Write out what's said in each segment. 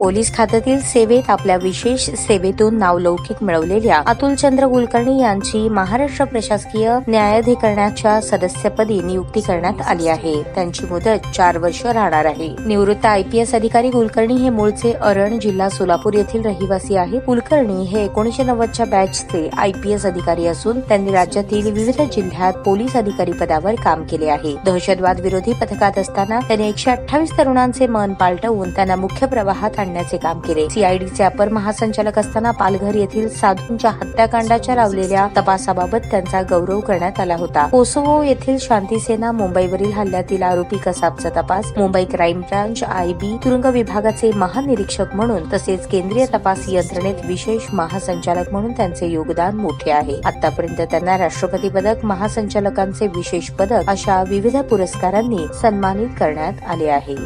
Police खात्यातील सेवेत आपल्या विशेष सेवेतून नावलौकिक मिळवलेल्या अतुलचंद्र कुलकर्णी यांची महाराष्ट्र प्रशासकीय न्यायाधिकरणाच्या सदस्यपदी नियुक्ती करण्यात आली आहे। त्यांची मुदत 4 वर्ष राहणार आहे। निवृत्त IPS अधिकारी कुलकर्णी हे मूळचे अरण जिल्हा सोलापूर येथील रहिवासी आहेत। कुलकर्णी हे 1990च्या बॅचचे IPS अधिकारी असून त्यांनी राज्यातील विविध जिल्ह्यात पोलीस अधिकारी पदावर काम केले आहे। दहशतवाद विरोधी पथकात असताना त्यांनी 128 तरुणांचे मन पालटवून त्यांना मुख्य प्रवाहात आणण्याचे काम केले। CIDचे अपर महासंचालक असताना पालघर येथील साधूंच्या हत्याकांडाच्या लावलेल्या तपासाबाबत त्यांचा गौरव करण्यात आला होता। कोसोवो येथील शांतीसेना मुंबईवरील हल्ल्यातील आरोपी कसाबचा तपास, मुंबई क्राईम ब्रांच IB तुरुंग विभागाचे महानिरीक्षक म्हणून तसेच केंद्रीय तपास यंत्रणेत विशेष महासंचालक म्हणून त्यांचे योगदान मोठे आहे। आतापर्यंत त्यांना राष्ट्रपती पदक, महासंचालकांचे विशेष पदक अशा विविध पुरस्कारांनी सन्मानित करण्यात आले आहे।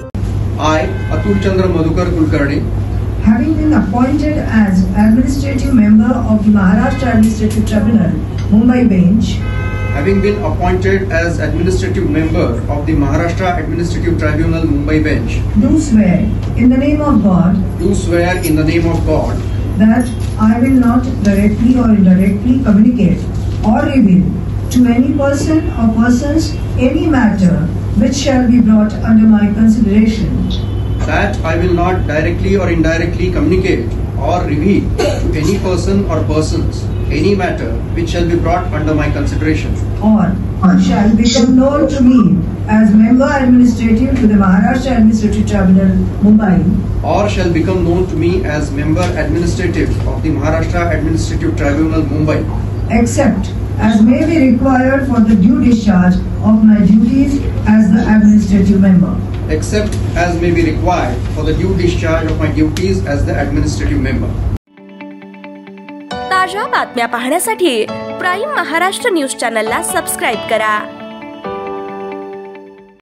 I, Atulchandra Madhukar Kulkarni, having been appointed as administrative member of the Maharashtra Administrative Tribunal, Mumbai Bench, having been appointed as administrative member of the Maharashtra Administrative Tribunal, Mumbai Bench, do swear in the name of God that I will not directly or indirectly communicate or reveal to any person or persons any matter which shall be brought under my consideration. that I will not directly or indirectly communicate or reveal to any person or persons any matter which shall be brought under my consideration, or shall become known to me as member administrative to the Maharashtra Administrative Tribunal, Mumbai, or shall become known to me as member administrative of the Maharashtra Administrative Tribunal, Mumbai, except as may be required for the due discharge of my duties as the administrative member. except as may be required for the due discharge of my duties as the administrative member. ताज्या बातम्या पाहण्यासाठी prime Maharashtra news चॅनलला subscribe करा।